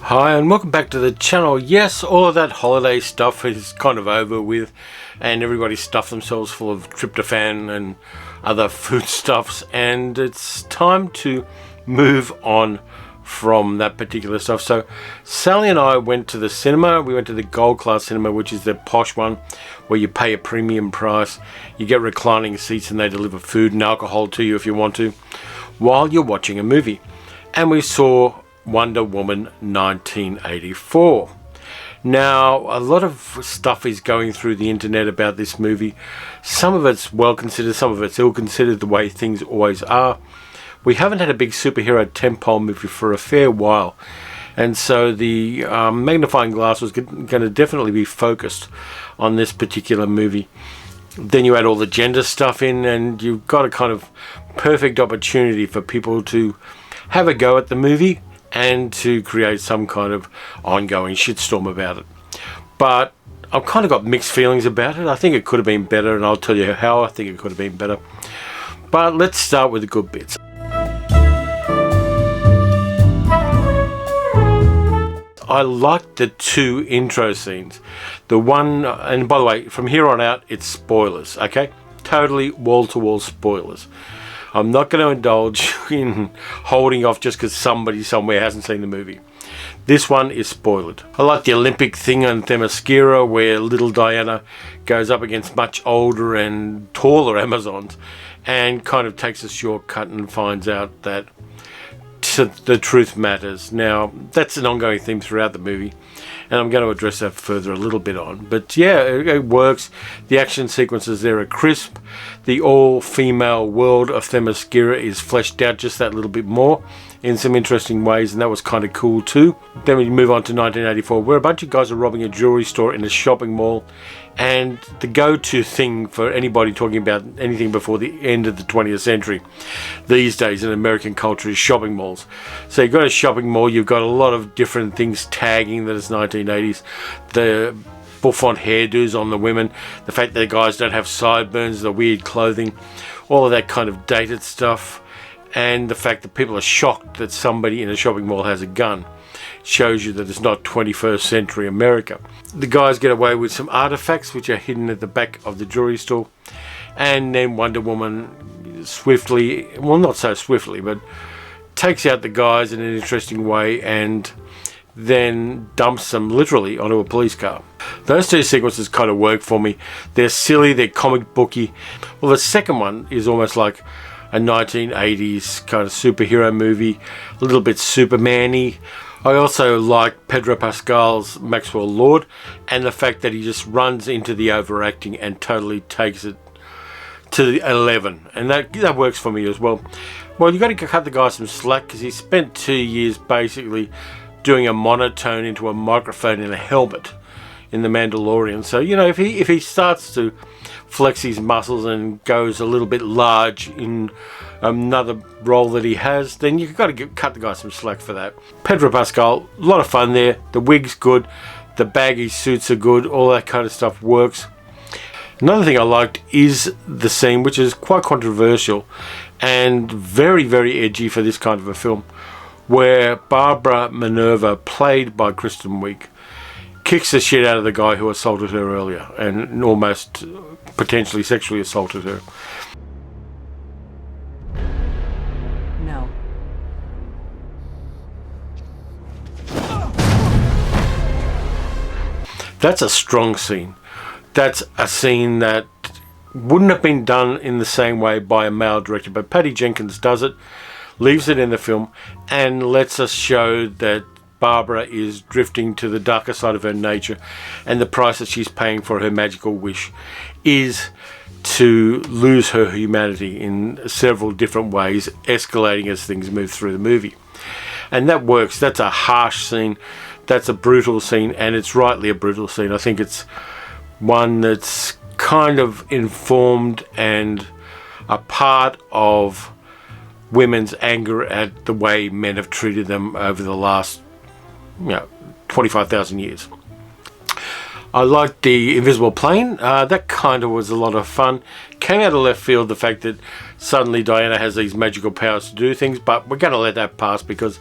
Hi and welcome back to the channel. Yes, all of that holiday stuff is kind of over with and everybody stuffed themselves full of tryptophan and other foodstuffs, and it's time to move on from that particular stuff. So Sally and I went to the cinema. We went to the Gold Class Cinema, which is the posh one where you pay a premium price, you get reclining seats, and they deliver food and alcohol to you if you want to while you're watching a movie. And we saw Wonder Woman 1984. Now, a lot of stuff is going through the internet about this movie. Some of it's well considered, some of it's ill considered, the way things always are. We haven't had a big superhero tentpole movie for a fair while, and so the magnifying glass was going to definitely be focused on this particular movie. Then you add all the gender stuff in, and you've got a kind of perfect opportunity for people to have a go at the movie and to create some kind of ongoing shitstorm about it. But I've kind of got mixed feelings about it. I think it could have been better, and I'll tell you how I think it could have been better. But let's start with the good bits. I liked the two intro scenes. The one, and by the way, from here on out, it's spoilers, okay? Totally wall-to-wall spoilers. I'm not going to indulge in holding off just because somebody somewhere hasn't seen the movie. This one is spoiled. I like the Olympic thing on Themyscira where little Diana goes up against much older and taller Amazons and kind of takes a shortcut and finds out that the truth matters. Now, that's an ongoing theme throughout the movie, and I'm going to address that further a little bit on. But yeah, it works. The action sequences there are crisp. The all-female world of Themyscira is fleshed out just that little bit more in some interesting ways, and that was kind of cool too. Then we move on to 1984, where a bunch of guys are robbing a jewelry store in a shopping mall, and the go-to thing for anybody talking about anything before the end of the 20th century these days in American culture is shopping malls. So you've got a shopping mall, you've got a lot of different things tagging that it's 1980s. The bouffant hairdos on the women, the fact that the guys don't have sideburns, the weird clothing, all of that kind of dated stuff, and the fact that people are shocked that somebody in a shopping mall has a gun shows you that it's not 21st century America. The guys get away with some artifacts which are hidden at the back of the jewelry store, and then Wonder Woman swiftly, well, not so swiftly, but takes out the guys in an interesting way and then dumps them literally onto a police car. Those two sequences kind of work for me. They're silly, they're comic booky. Well, the second one is almost like a 1980s kind of superhero movie, a little bit Superman-y. I also like Pedro Pascal's Maxwell Lord, and the fact that he just runs into the overacting and totally takes it to 11, and that works for me as well. Well, you've got to cut the guy some slack because he spent 2 years basically doing a monotone into a microphone in a helmet in The Mandalorian. So, you know, if he starts to flex his muscles and goes a little bit large in another role that he has, then you've got to cut the guy some slack for that. Pedro Pascal, a lot of fun there. The wig's good, the baggy suits are good, all that kind of stuff works. Another thing I liked is the scene, which is quite controversial and very, very edgy for this kind of a film, where Barbara Minerva, played by Kristen Wiig, kicks the shit out of the guy who assaulted her earlier and almost potentially sexually assaulted her. No. That's a strong scene. That's a scene that wouldn't have been done in the same way by a male director, but Patty Jenkins does it, leaves it in the film, and lets us show that Barbara is drifting to the darker side of her nature, and the price that she's paying for her magical wish is to lose her humanity in several different ways, escalating as things move through the movie. And that works. That's a harsh scene, that's a brutal scene, and it's rightly a brutal scene. I think it's one that's kind of informed and a part of women's anger at the way men have treated them over the last 25,000 years. I liked the invisible plane. That kind of was a lot of fun. Came out of left field, the fact that suddenly Diana has these magical powers to do things, but we're going to let that pass because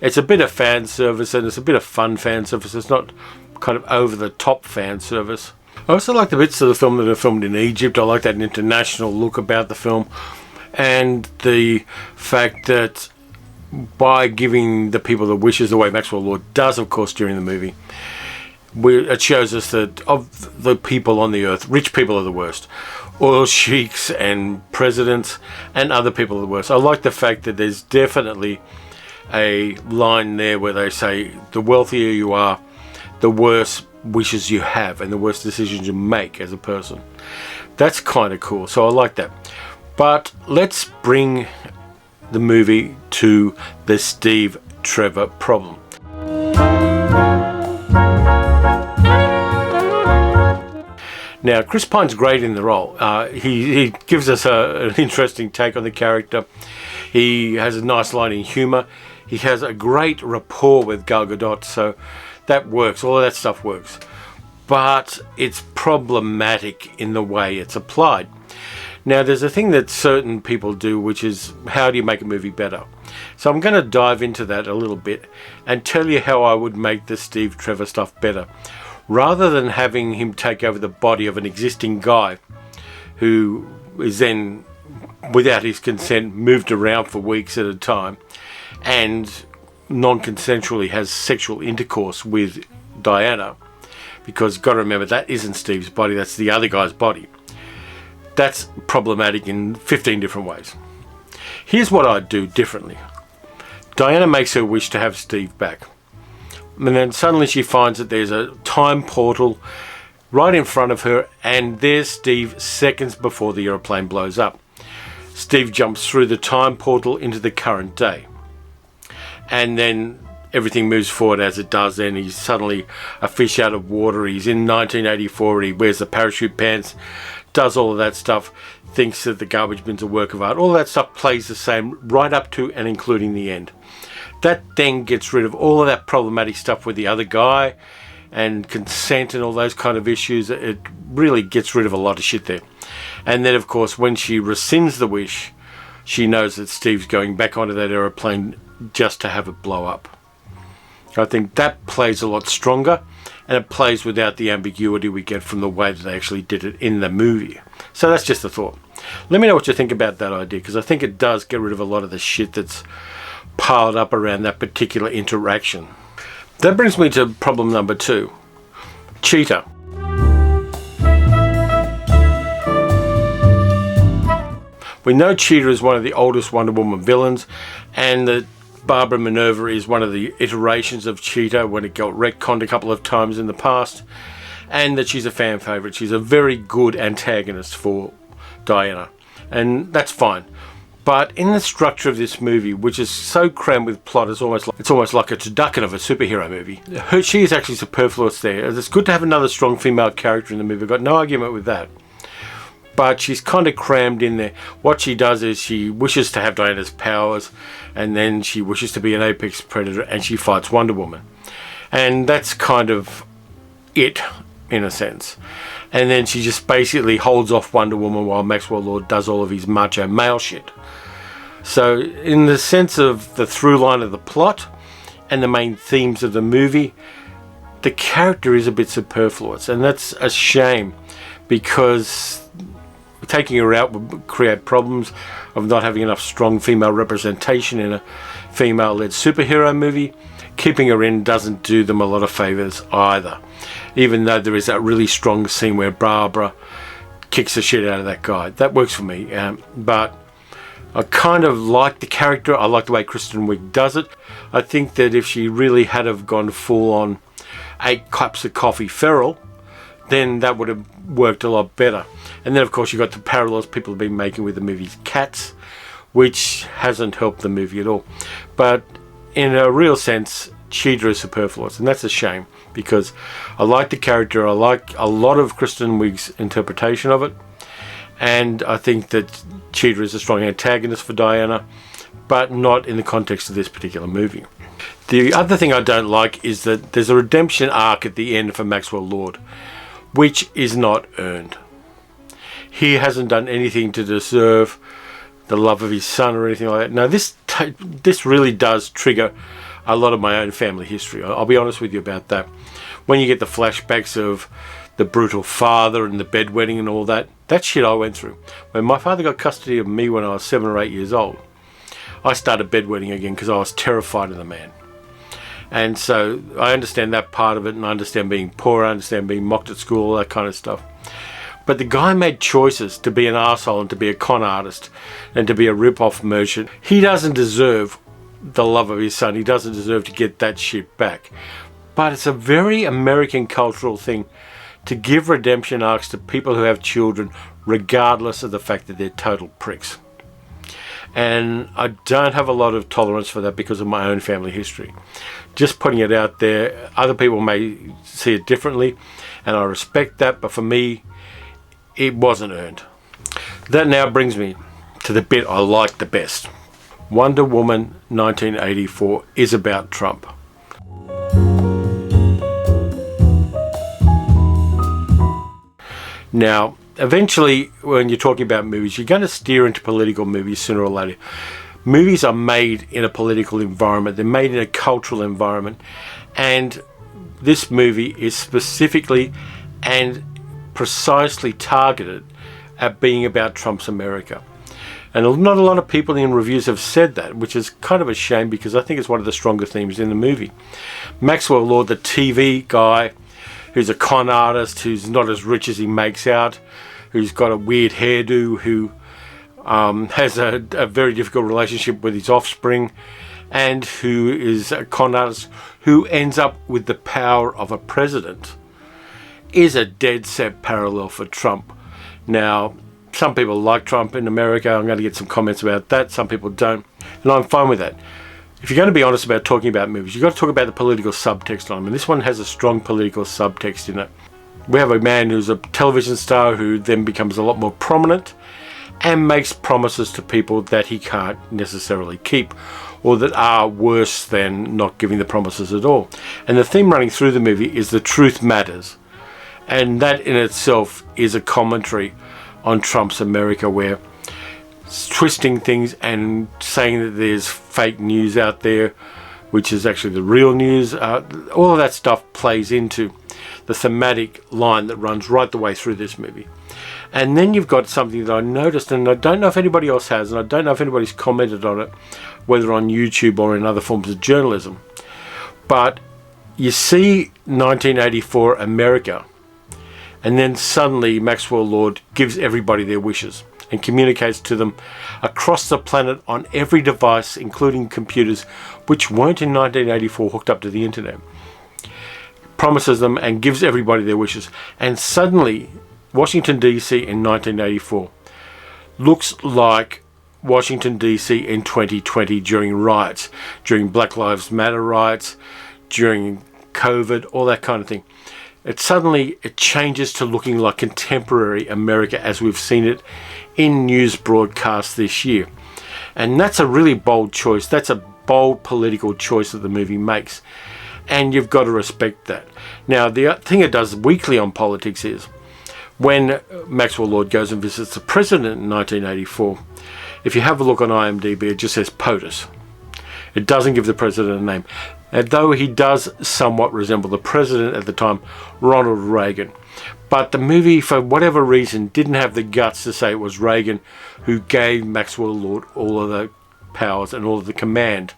It's a bit of fan service, and it's a bit of fun fan service. It's not kind of over the top fan service. I also like the bits of the film that are filmed in Egypt. I like that international look about the film, and the fact that by giving the people the wishes the way Maxwell Lord does, of course, during the movie, it shows us that of the people on the earth, rich people are the worst. Oil sheiks and presidents and other people are the worst. I like the fact that there's definitely a line there where they say the wealthier you are, the worse wishes you have and the worse decisions you make as a person. That's kind of cool, so I like that. But let's bring the movie to the Steve Trevor problem. Now, Chris Pine's great in the role. He gives us an interesting take on the character. He has a nice line in humour. He has a great rapport with Gal Gadot, so that works. All of that stuff works. But it's problematic in the way it's applied. Now, there's a thing that certain people do, which is, how do you make a movie better? So I'm going to dive into that a little bit and tell you how I would make the Steve Trevor stuff better. Rather than having him take over the body of an existing guy who is then, without his consent, moved around for weeks at a time and non-consensually has sexual intercourse with Diana, because you've got to remember, that isn't Steve's body, that's the other guy's body. That's problematic in 15 different ways. Here's what I'd do differently. Diana makes her wish to have Steve back. And then suddenly she finds that there's a time portal right in front of her, and there's Steve seconds before the aeroplane blows up. Steve jumps through the time portal into the current day. And then everything moves forward as it does. Then he's suddenly a fish out of water. He's in 1984 and he wears the parachute pants, does all of that stuff, thinks that the garbage bin's a work of art. All that stuff plays the same right up to and including the end. That then gets rid of all of that problematic stuff with the other guy and consent and all those kind of issues. It really gets rid of a lot of shit there. And then, of course, when she rescinds the wish, she knows that Steve's going back onto that aeroplane just to have it blow up. I think that plays a lot stronger, and it plays without the ambiguity we get from the way that they actually did it in the movie. So that's just a thought. Let me know what you think about that idea, because I think it does get rid of a lot of the shit that's piled up around that particular interaction. That brings me to problem number 2. Cheetah. We know Cheetah is one of the oldest Wonder Woman villains, and that Barbara Minerva is one of the iterations of Cheetah when it got retconned a couple of times in the past, and that she's a fan favourite. She's a very good antagonist for Diana, and that's fine. But in the structure of this movie, which is so crammed with plot, it's almost like a turducken of a superhero movie. She is actually superfluous there. It's good to have another strong female character in the movie. I've got no argument with that. But she's kind of crammed in there. What she does is she wishes to have Diana's powers, and then she wishes to be an apex predator, and she fights Wonder Woman. And that's kind of it, in a sense. And then she just basically holds off Wonder Woman while Maxwell Lord does all of his macho male shit. So in the sense of the through line of the plot and the main themes of the movie, the character is a bit superfluous, and that's a shame, because taking her out would create problems of not having enough strong female representation in a female-led superhero movie. Keeping her in doesn't do them a lot of favours either, even though there is that really strong scene where Barbara kicks the shit out of that guy. That works for me, but I kind of like the character. I like the way Kristen Wiig does it. I think that if she really had have gone full on 8 cups of coffee feral, then that would have worked a lot better. And then, of course, you've got the parallels people have been making with the movie's Cats, which hasn't helped the movie at all. But in a real sense, Cheetah is superfluous, and that's a shame, because I like the character. I like a lot of Kristen Wiig's interpretation of it, and I think that Cheetah is a strong antagonist for Diana, but not in the context of this particular movie. The other thing I don't like is that there's a redemption arc at the end for Maxwell Lord, which is not earned. He hasn't done anything to deserve the love of his son or anything like that. Now, this really does trigger a lot of my own family history. I'll be honest with you about that. When you get the flashbacks of the brutal father and the bedwetting and all that, that shit I went through. When my father got custody of me when I was 7 or 8 years old, I started bedwetting again because I was terrified of the man. And so I understand that part of it, and I understand being poor, I understand being mocked at school, all that kind of stuff. But the guy made choices to be an arsehole and to be a con artist and to be a rip-off merchant. He doesn't deserve the love of his son. He doesn't deserve to get that shit back. But it's a very American cultural thing to give redemption arcs to people who have children, regardless of the fact that they're total pricks. And I don't have a lot of tolerance for that because of my own family history. Just putting it out there, other people may see it differently, and I respect that, but for me, it wasn't earned. That now brings me to the bit I like the best. Wonder Woman 1984 is about Trump. Now, eventually, when you're talking about movies, you're going to steer into political movies sooner or later. Movies are made in a political environment. They're made in a cultural environment. And this movie is specifically and precisely targeted at being about Trump's America. And not a lot of people in reviews have said that, which is kind of a shame because I think it's one of the stronger themes in the movie. Maxwell Lord, the TV guy, who's a con artist, who's not as rich as he makes out, who's got a weird hairdo, who has a very difficult relationship with his offspring, and who is a con artist who ends up with the power of a president, is a dead set parallel for Trump. Now, some people like Trump in America. I'm going to get some comments about that. Some people don't, and I'm fine with that. If you're going to be honest about talking about movies, you've got to talk about the political subtext on them, and this one has a strong political subtext in it. We have a man who's a television star who then becomes a lot more prominent and makes promises to people that he can't necessarily keep, or that are worse than not giving the promises at all. And the theme running through the movie is the truth matters, and that in itself is a commentary on Trump's America, where twisting things and saying that there's fake news out there, which is actually the real news, all of that stuff plays into the thematic line that runs right the way through this movie. And then you've got something that I noticed, and I don't know if anybody else has, and I don't know if anybody's commented on it, whether on YouTube or in other forms of journalism, but you see 1984 America, and then suddenly Maxwell Lord gives everybody their wishes and communicates to them across the planet on every device, including computers, which weren't in 1984 hooked up to the internet. Promises them and gives everybody their wishes. And suddenly, Washington, D.C. in 1984 looks like Washington, D.C. in 2020 during riots, during Black Lives Matter riots, during COVID, all that kind of thing. It changes to looking like contemporary America as we've seen it in news broadcasts this year. And that's a really bold choice. That's a bold political choice that the movie makes. And you've got to respect that. Now, the thing it does weekly on politics is when Maxwell Lord goes and visits the president in 1984, if you have a look on IMDb, it just says POTUS. It doesn't give the president a name. And though he does somewhat resemble the president at the time, Ronald Reagan. But the movie, for whatever reason, didn't have the guts to say it was Reagan who gave Maxwell Lord all of the powers and all of the command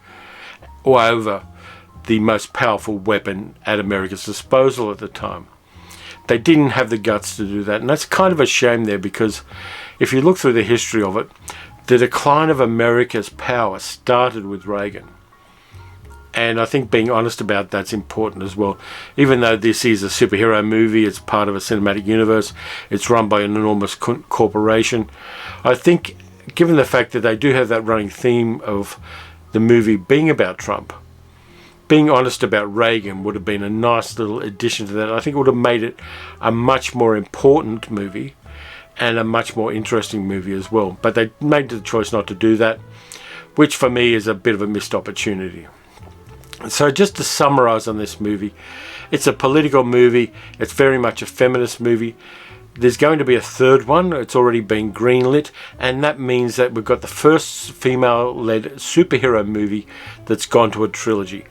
over the most powerful weapon at America's disposal at the time. They didn't have the guts to do that, and that's kind of a shame there, because if you look through the history of it, the decline of America's power started with Reagan. And I think being honest about that's important as well. Even though this is a superhero movie, it's part of a cinematic universe, it's run by an enormous corporation. I think, given the fact that they do have that running theme of the movie being about Trump, being honest about Reagan would have been a nice little addition to that. I think it would have made it a much more important movie and a much more interesting movie as well. But they made the choice not to do that, which for me is a bit of a missed opportunity. So just to summarize on this movie, it's a political movie. It's very much a feminist movie. There's going to be a third one. It's already been greenlit, and that means that we've got the first female-led superhero movie that's gone to a trilogy.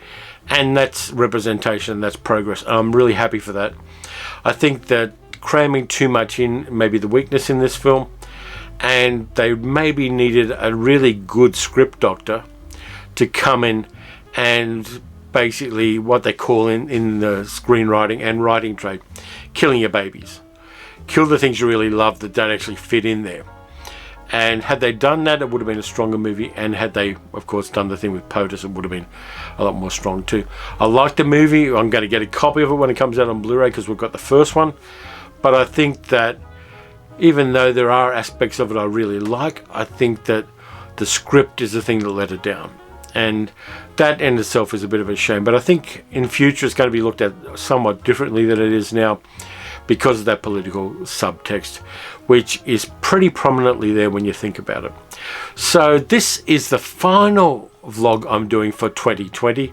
And that's representation, that's progress. I'm really happy for that. I think that cramming too much in may be the weakness in this film, and they maybe needed a really good script doctor to come in and basically what they call in the screenwriting and writing trade, killing your babies. Kill the things you really love that don't actually fit in there. And had they done that, it would have been a stronger movie. And had they, of course, done the thing with POTUS, it would have been a lot more strong too. I like the movie. I'm going to get a copy of it when it comes out on Blu-ray because we've got the first one. But I think that even though there are aspects of it I really like, I think that the script is the thing that let it down. And that in itself is a bit of a shame. But I think in future it's going to be looked at somewhat differently than it is now, because of that political subtext, which is pretty prominently there when you think about it. So this is the final vlog I'm doing for 2020.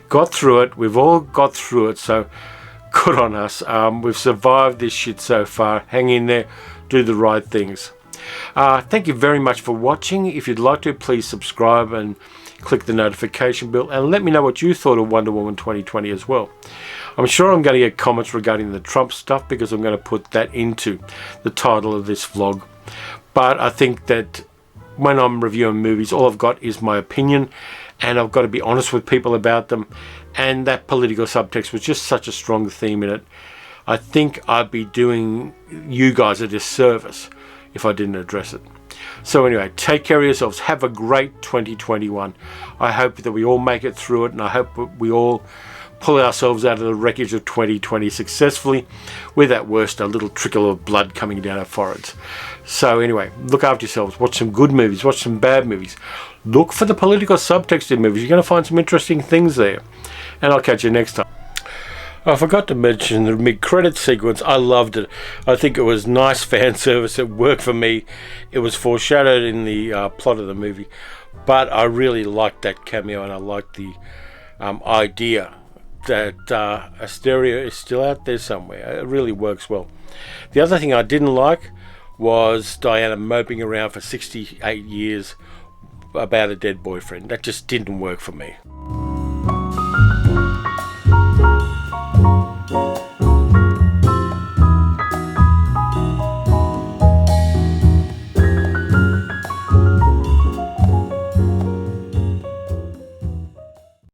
Got through it. We've all got through it, so good on us. We've survived this shit so far. Hang in there. Do the right things. Thank you very much for watching. If you'd like to, please subscribe and click the notification bell, and let me know what you thought of Wonder Woman 2020 as well. I'm sure I'm going to get comments regarding the Trump stuff because I'm going to put that into the title of this vlog. But I think that when I'm reviewing movies, all I've got is my opinion, and I've got to be honest with people about them. And that political subtext was just such a strong theme in it. I think I'd be doing you guys a disservice if I didn't address it. So anyway, take care of yourselves. Have a great 2021. I hope that we all make it through it, and I hope we all pull ourselves out of the wreckage of 2020 successfully, with at worst a little trickle of blood coming down our foreheads. So anyway, look after yourselves. Watch some good movies. Watch some bad movies. Look for the political subtext in movies. You're going to find some interesting things there. And I'll catch you next time. I forgot to mention the mid-credit sequence. I loved it. I think it was nice fan service. It worked for me. It was foreshadowed in the plot of the movie. But I really liked that cameo, and I liked the idea that Asteria is still out there somewhere. It really works well. The other thing I didn't like was Diana moping around for 68 years about a dead boyfriend. That just didn't work for me.